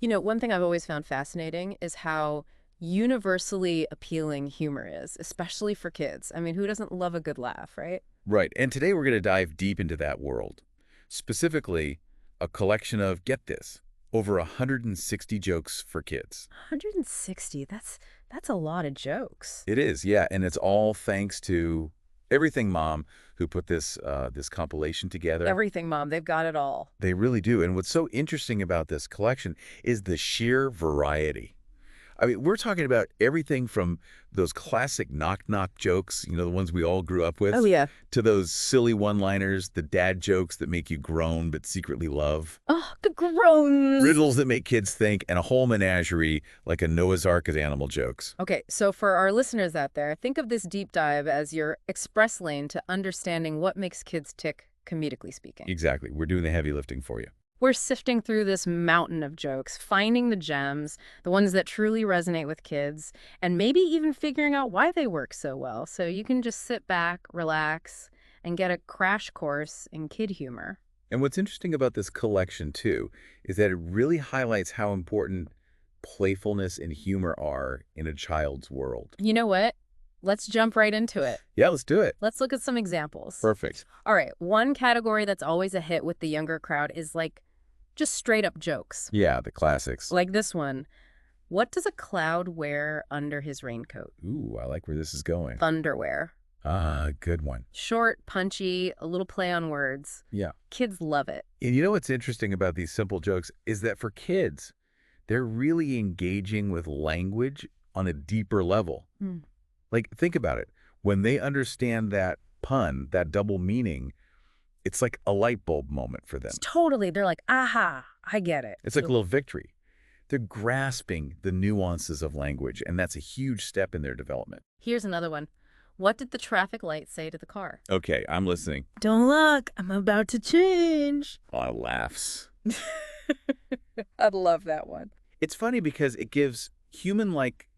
You know, one thing I've always found fascinating is how universally appealing humor is, especially for kids. I mean, who doesn't love a good laugh, right? Right, and today we're going to dive deep into that world. Specifically, a collection of, get this, over 160 jokes for kids. 160, that's a lot of jokes. It is, yeah, and it's all thanks to Everything Mom, who put this compilation together. Everything, Mom, they've got it all. They really do, and what's so interesting about this collection is the sheer variety. I mean, we're talking about everything from those classic knock-knock jokes, the ones we all grew up Oh, with, yeah. to those silly one-liners, the dad jokes that make you groan but secretly love, Oh, the groans. riddles that make kids think, and a whole menagerie like a Noah's Ark of animal jokes. Okay, so for our listeners out there, think of this deep dive as your express lane to understanding what makes kids tick, comedically speaking. Exactly. We're doing the heavy lifting for you. We're sifting through this mountain of jokes, finding the gems, the ones that truly resonate with kids, and maybe even figuring out why they work so well. So you can just sit back, relax, and get a crash course in kid humor. And what's interesting about this collection, too, is that it really highlights how important playfulness and humor are in a child's world. You know what? Let's jump right into it. Yeah, let's do it. Let's look at some examples. Perfect. All right, one category that's always a hit with the younger crowd is like just straight up jokes. Yeah, the classics. Like this one. What does a cloud wear under his raincoat? Ooh, I like where this is going. Thunderwear. Ah, good one. Short, punchy, a little play on words. Yeah. Kids love it. And you know what's interesting about these simple jokes is that for kids, they're really engaging with language on a deeper level. Hmm. Like, think about it. When they understand that pun, that double meaning, it's like a light bulb moment for them. Totally. They're like, aha, I get it. It's like a little victory. They're grasping the nuances of language, and that's a huge step in their development. Here's another one. What did the traffic light say to the car? Okay, I'm listening. Don't look, I'm about to change. Oh, laughs. I love that one. It's funny because it gives human-like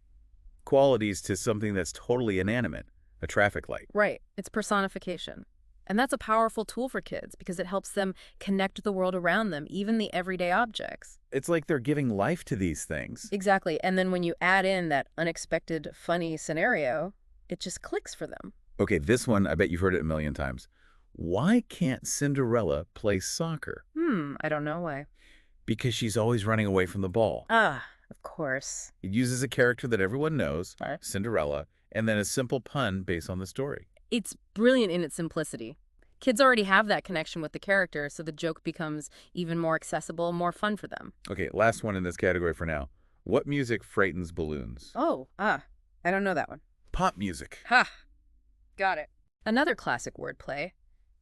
qualities to something that's totally inanimate, a traffic light. Right. It's personification. And that's a powerful tool for kids because it helps them connect with the world around them, even the everyday objects. It's like they're giving life to these things. Exactly. And then when you add in that unexpected, funny scenario, it just clicks for them. Okay, this one, I bet you've heard it a million times. Why can't Cinderella play soccer? I don't know why. Because she's always running away from the ball. Ah, of course. It uses a character that everyone knows, Right. Cinderella, and then a simple pun based on the story. It's brilliant in its simplicity. Kids already have that connection with the character, so the joke becomes even more accessible, more fun for them. Okay, last one in this category for now. What music frightens balloons? Oh, I don't know that one. Pop music. Ha! Got it. Another classic wordplay,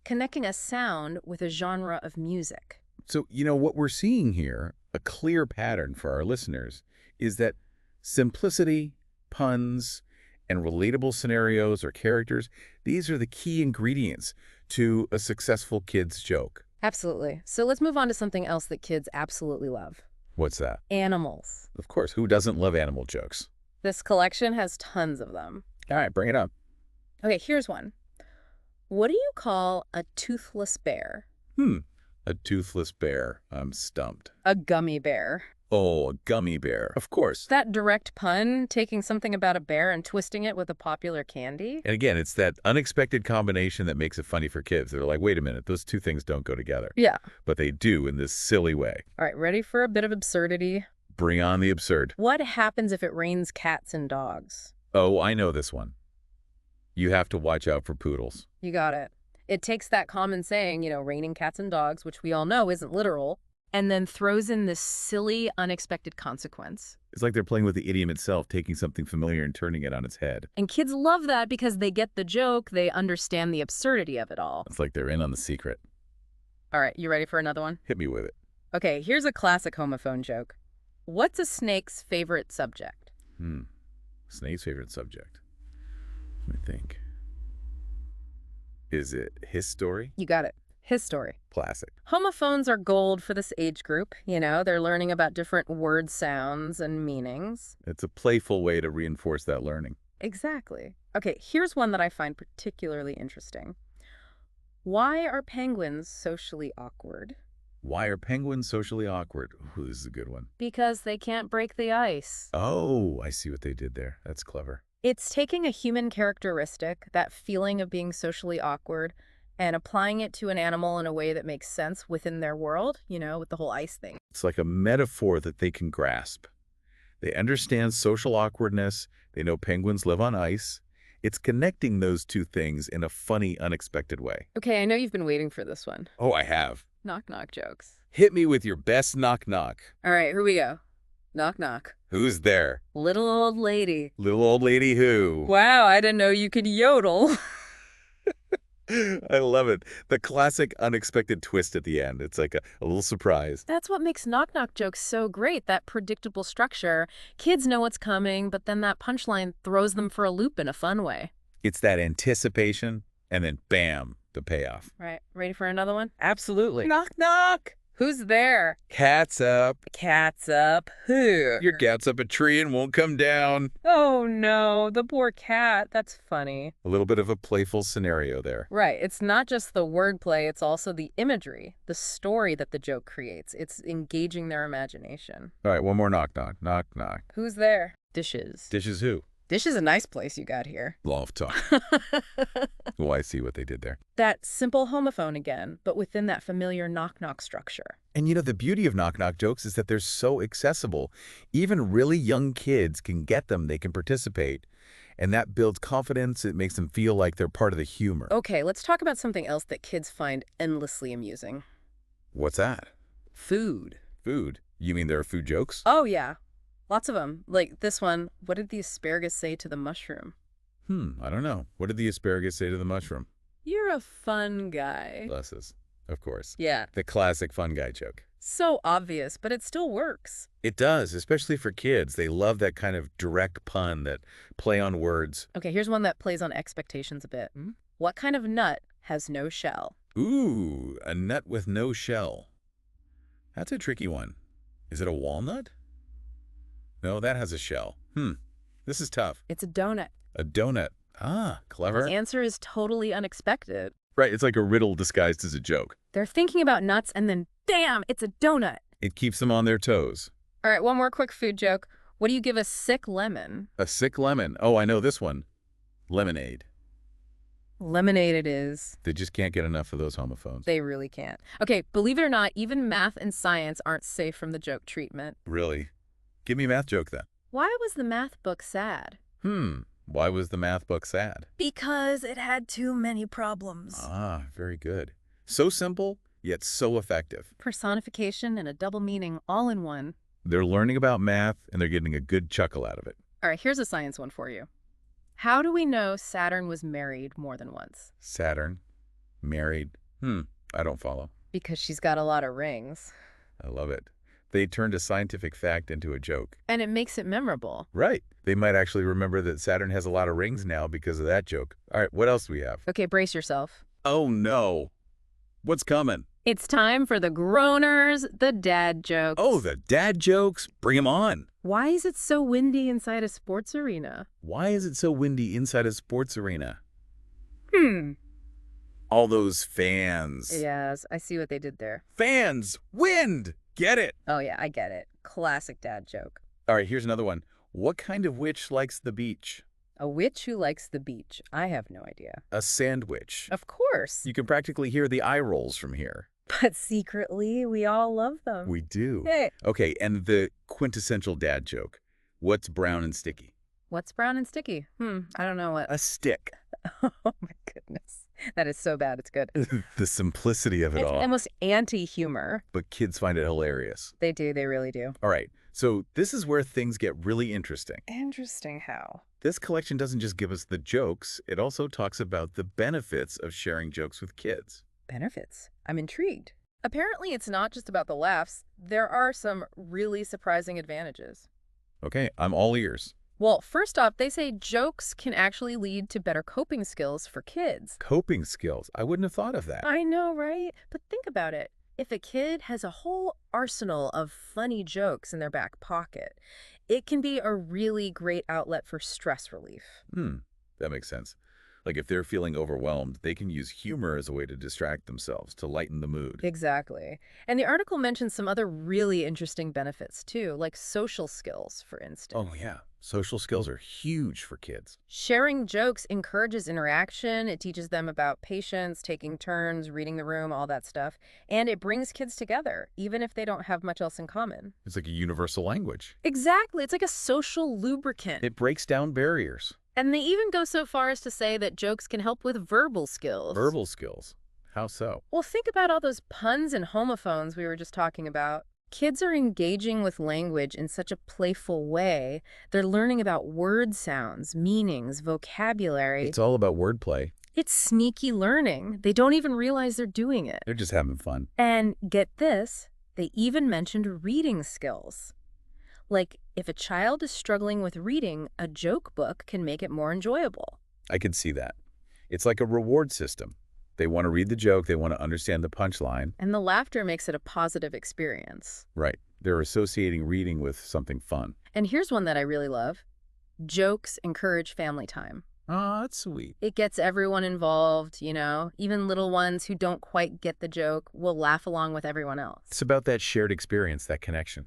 connecting a sound with a genre of music. So, what we're seeing here, a clear pattern for our listeners, is that simplicity, puns, and relatable scenarios or characters, these are the key ingredients to a successful kid's joke. Absolutely. So let's move on to something else that kids absolutely love. What's that? Animals. Of course, who doesn't love animal jokes? This collection has tons of them. All right, bring it up. Okay, here's one. What do you call a toothless bear? A toothless bear. I'm stumped. A gummy bear. Oh, a gummy bear. Of course. That direct pun, taking something about a bear and twisting it with a popular candy? And again, it's that unexpected combination that makes it funny for kids. They're like, wait a minute, those two things don't go together. Yeah. But they do in this silly way. All right, ready for a bit of absurdity? Bring on the absurd. What happens if it rains cats and dogs? Oh, I know this one. You have to watch out for poodles. You got it. It takes that common saying, raining cats and dogs, which we all know isn't literal, and then throws in this silly, unexpected consequence. It's like they're playing with the idiom itself, taking something familiar and turning it on its head. And kids love that because they get the joke, they understand the absurdity of it all. It's like they're in on the secret. All right, you ready for another one? Hit me with it. Okay, here's a classic homophone joke. What's a snake's favorite subject? Snake's favorite subject. Let me think. Is it his story? You got it. His story. Classic. Homophones are gold for this age group. They're learning about different word sounds and meanings. It's a playful way to reinforce that learning. Exactly. Okay, here's one that I find particularly interesting. Why are penguins socially awkward? Why are penguins socially awkward? Ooh, this is a good one. Because they can't break the ice. Oh, I see what they did there. That's clever. It's taking a human characteristic, that feeling of being socially awkward, and applying it to an animal in a way that makes sense within their world, with the whole ice thing. It's like a metaphor that they can grasp. They understand social awkwardness. They know penguins live on ice. It's connecting those two things in a funny, unexpected way. Okay, I know you've been waiting for this one. Oh, I have. Knock knock jokes. Hit me with your best knock-knock. All right, here we go. Knock knock. Who's there? Little old lady. Little old lady who? Wow, I didn't know you could yodel. I love it. The classic unexpected twist at the end. It's like a little surprise. That's what makes knock knock jokes so great, that predictable structure. Kids know what's coming, but then that punchline throws them for a loop in a fun way. It's that anticipation, and then bam, the payoff. Right, ready for another one? Absolutely. Knock knock. Who's there? Cat's up. Cat's up. Who? Your cat's up a tree and won't come down. Oh no, the poor cat. That's funny. A little bit of a playful scenario there. Right, it's not just the wordplay, it's also the imagery, the story that the joke creates. It's engaging their imagination. All right, one more knock-knock. Knock-knock. Who's there? Dishes. Dishes who? Dish is a nice place you got here. Law of talk. Oh, I see what they did there. That simple homophone again, but within that familiar knock-knock structure. And the beauty of knock-knock jokes is that they're so accessible. Even really young kids can get them. They can participate. And that builds confidence. It makes them feel like they're part of the humor. Okay, let's talk about something else that kids find endlessly amusing. What's that? Food. Food. You mean there are food jokes? Oh, yeah. Lots of them. Like this one, what did the asparagus say to the mushroom? I don't know. What did the asparagus say to the mushroom? You're a fun guy. Bless us. Of course. Yeah. The classic fun guy joke. So obvious, but it still works. It does, especially for kids. They love that kind of direct pun, that play on words. Okay, here's one that plays on expectations a bit. What kind of nut has no shell? Ooh, a nut with no shell. That's a tricky one. Is it a walnut? No, that has a shell. This is tough. It's a donut. A donut. Ah, clever. The answer is totally unexpected. Right, it's like a riddle disguised as a joke. They're thinking about nuts and then, bam, it's a donut. It keeps them on their toes. All right, one more quick food joke. What do you give a sick lemon? A sick lemon. Oh, I know this one. Lemonade. Lemonade it is. They just can't get enough of those homophones. They really can't. Okay, believe it or not, even math and science aren't safe from the joke treatment. Really? Give me a math joke then. Why was the math book sad? Why was the math book sad? Because it had too many problems. Ah, very good. So simple, yet so effective. Personification and a double meaning all in one. They're learning about math, and they're getting a good chuckle out of it. All right, here's a science one for you. How do we know Saturn was married more than once? Saturn, married. I don't follow. Because she's got a lot of rings. I love it. They turned a scientific fact into a joke. And it makes it memorable. Right. They might actually remember that Saturn has a lot of rings now because of that joke. All right, what else do we have? Okay, brace yourself. Oh, no. What's coming? It's time for the groaners, the dad jokes. Oh, the dad jokes? Bring 'em on. Why is it so windy inside a sports arena? Why is it so windy inside a sports arena? Hmm. All those fans. Yes, I see what they did there. Fans! Wind! Get it? Oh, yeah, I get it. Classic dad joke. All right, here's another one. What kind of witch likes the beach? A witch who likes the beach. I have no idea. A sandwich. Of course. You can practically hear the eye rolls from here. But secretly, we all love them. We do. Hey. Okay, and the quintessential dad joke. What's brown and sticky? What's brown and sticky? I don't know what. A stick. Oh, my goodness. That is so bad. It's good. The simplicity of it It's all. almost anti-humor. But kids find it hilarious. They do. They really do. All right, so this is where things get really interesting. Interesting how. This collection doesn't just give us the jokes, it also talks about the benefits of sharing jokes with kids. Benefits. I'm intrigued. Apparently, it's not just about the laughs. There are some really surprising advantages. Okay, I'm all ears. Well, first off, they say jokes can actually lead to better coping skills for kids. Coping skills. I wouldn't have thought of that. I know, right? But think about it. If a kid has a whole arsenal of funny jokes in their back pocket, it can be a really great outlet for stress relief. That makes sense. Like if they're feeling overwhelmed, they can use humor as a way to distract themselves, to lighten the mood. Exactly. And the article mentions some other really interesting benefits too, like social skills, for Oh, instance. yeah. Social skills are huge for kids. Sharing jokes encourages interaction. It teaches them about patience, taking turns, reading the room, all that stuff. And it brings kids together, even if they don't have much else in common. It's like a universal language. Exactly. It's like a social lubricant. It breaks down barriers. And they even go so far as to say that jokes can help with verbal skills. Verbal skills. How so? Well, think about all those puns and homophones we were just talking about. Kids are engaging with language in such a playful way. They're learning about word sounds, meanings, vocabulary. It's all about wordplay. It's sneaky learning. They don't even realize they're doing it. They're just having fun. And get this, they even mentioned reading skills. Like, if a child is struggling with reading, a joke book can make it more enjoyable. I can see that. It's like a reward system. They want to read the joke, they want to understand the punchline. And the laughter makes it a positive experience. Right. They're associating reading with something fun. And here's one that I really love. Jokes encourage family time. Oh, that's sweet. It gets everyone involved, even little ones who don't quite get the joke will laugh along with everyone else. It's about that shared experience, that connection.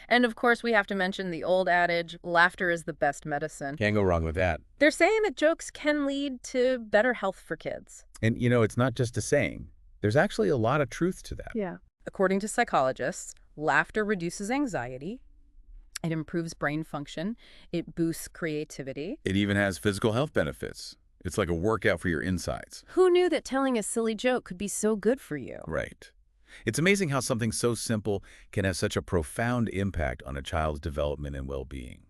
And of course, we have to mention the old adage, laughter is the best medicine. Can't go wrong with that. They're saying that jokes can lead to better health for kids. And, it's not just a saying. There's actually a lot of truth to that. Yeah. According to psychologists, laughter reduces anxiety, it improves brain function, it boosts creativity. It even has physical health benefits. It's like a workout for your insides. Who knew that telling a silly joke could be so good for you? Right. It's amazing how something so simple can have such a profound impact on a child's development and well-being.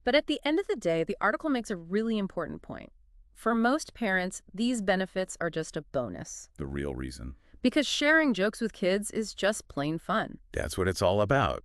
But at the end of the day, the article makes a really important point. For most parents, these benefits are just a bonus. The real reason. Because sharing jokes with kids is just plain fun. That's what it's all about.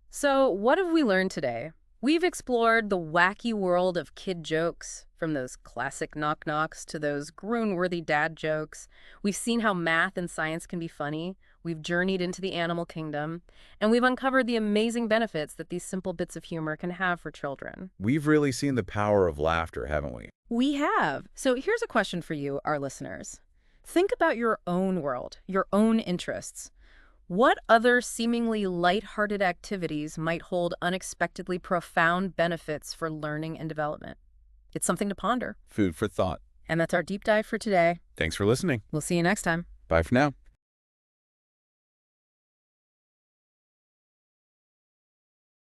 So what have we learned today? We've explored the wacky world of kid jokes, from those classic knock-knocks to those groan-worthy dad jokes. We've seen how math and science can be funny. We've journeyed into the animal kingdom. And we've uncovered the amazing benefits that these simple bits of humor can have for children. We've really seen the power of laughter, haven't we? We have. So here's a question for you, our listeners. Think about your own world, your own interests. What other seemingly lighthearted activities might hold unexpectedly profound benefits for learning and development? It's something to ponder. Food for thought. And that's our deep dive for today. Thanks for listening. We'll see you next time. Bye for now.